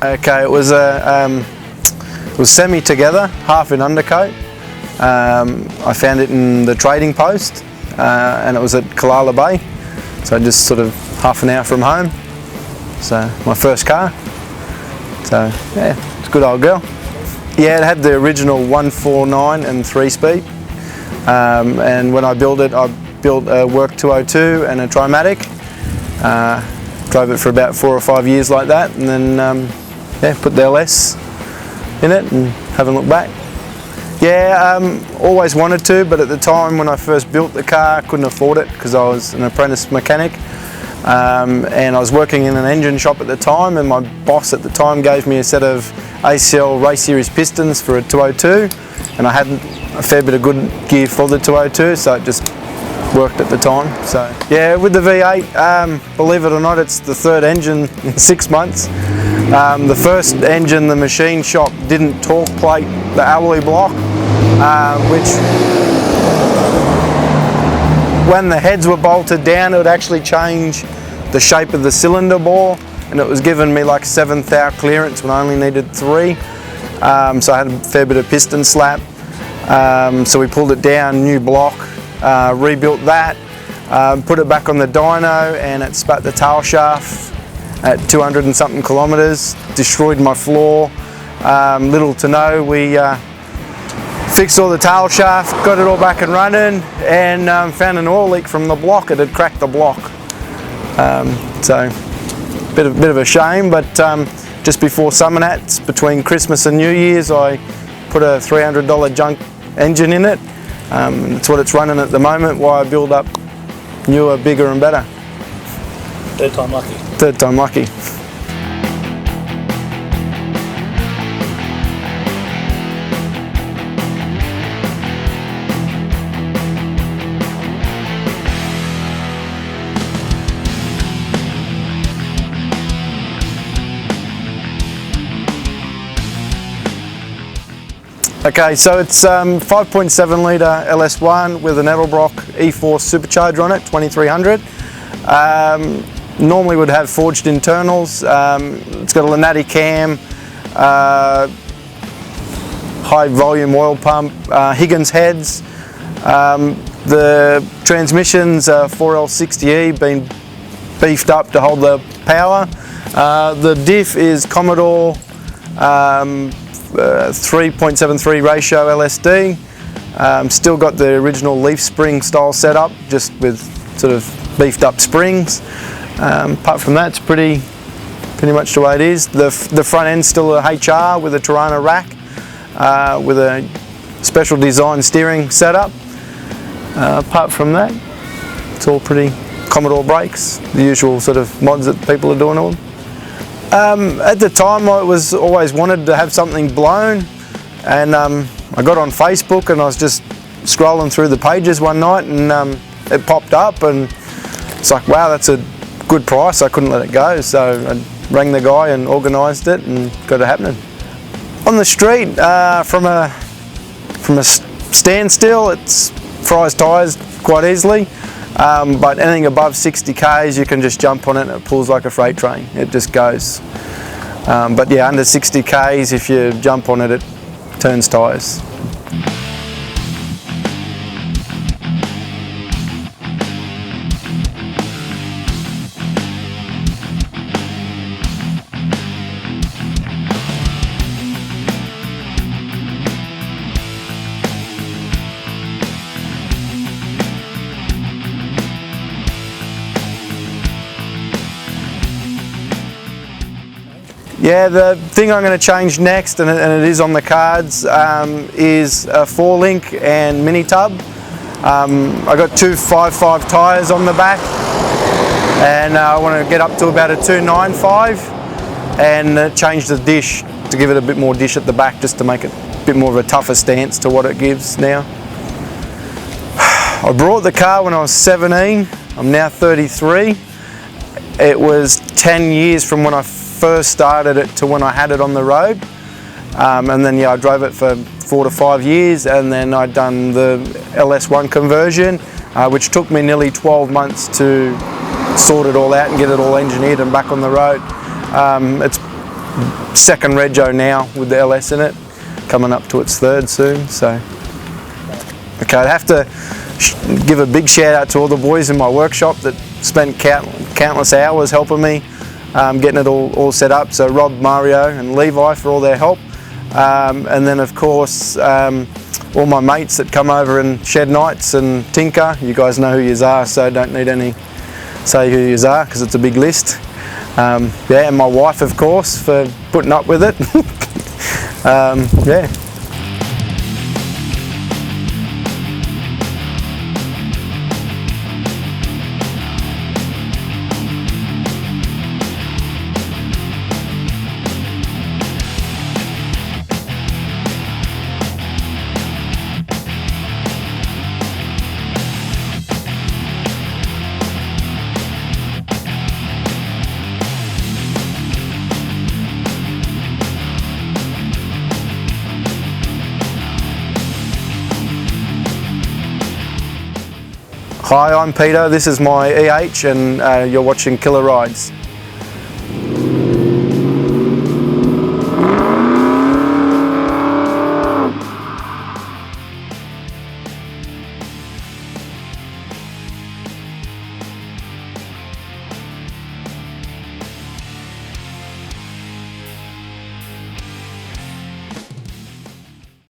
Okay, it was semi-together, half in undercoat. I found it in the trading post, and it was at Kalala Bay, so just sort of half an hour from home. So my first car. So yeah, it's a good old girl. Yeah, it had the original 149 and 3-speed, and when I built it, I built a Work 202 and a Trimatic. Drove it for about 4 or 5 years like that, and then yeah, put the LS in it and haven't looked back. Yeah, always wanted to, but at the time when I first built the car, I couldn't afford it because I was an apprentice mechanic, and I was working in an engine shop at the time, and my boss at the time gave me a set of ACL race series pistons for a 202, and I had a fair bit of good gear for the 202, so it just worked at the time. So yeah, with the V8, believe it or not, it's the third engine in 6 months. The first engine, the machine shop didn't torque plate the alloy block, which when the heads were bolted down, it would actually change the shape of the cylinder bore, and it was giving me like 7th hour clearance when I only needed 3. So I had a fair bit of piston slap. So we pulled it down, new block, rebuilt that, put it back on the dyno, and it spat the tail shaft at 200 and something kilometres, destroyed my floor. Little to know, we fixed all the tail shaft, got it all back and running, and found an oil leak from the block. It had cracked the block. So bit of a shame, but just before summer nats, between Christmas and New Year's, I put a $300 junk engine in it. That's what it's running at the moment, while I build up newer, bigger and better. Third time lucky. Third time lucky. Okay, so it's 5.7 litre LS1 with an Edelbrock E4 supercharger on it, 2300. Normally would have forged internals. It's got a Lanati cam, high volume oil pump, Higgins heads. The transmission's 4L60E, been beefed up to hold the power. The diff is Commodore 3.73 ratio LSD. Still got the original leaf spring style setup, just with sort of beefed up springs. Apart from that, it's pretty much the way it is. The front end's still a HR with a Tirana rack, with a special design steering setup. Apart from that, it's all pretty Commodore brakes, the usual sort of mods that people are doing on them. At the time, I was always wanted to have something blown, and I got on Facebook and I was just scrolling through the pages one night, and it popped up, and it's like, wow, that's a good price. I couldn't let it go, so I rang the guy and organised it and got it happening. On the street, from a standstill, it's fries tyres quite easily. But anything above 60 k's, you can just jump on it and it pulls like a freight train. It just goes. But yeah, under 60 k's, if you jump on it, it turns tyres. Yeah, the thing I'm going to change next, and it is on the cards, is a 4-link and mini tub. I got two 5.5 tyres on the back, and I want to get up to about a 295 and change the dish to give it a bit more dish at the back, just to make it a bit more of a tougher stance to what it gives now. I brought the car when I was 17, I'm now 33. It was 10 years from when I first started it to when I had it on the road, and then yeah, I drove it for 4 to 5 years, and then I'd done the LS1 conversion, which took me nearly 12 months to sort it all out and get it all engineered and back on the road. It's second rego now with the LS in it, coming up to its third soon. So, okay, I'd have to give a big shout out to all the boys in my workshop that spent countless hours helping me getting it all set up. So Rob, Mario and Levi for all their help, and then of course all my mates that come over and shed nights and tinker. You guys know who you are, so don't need any say who you are because it's a big list. Yeah, and my wife of course for putting up with it. Yeah. Hi, I'm Peter, this is my EH and you're watching Killer Rides.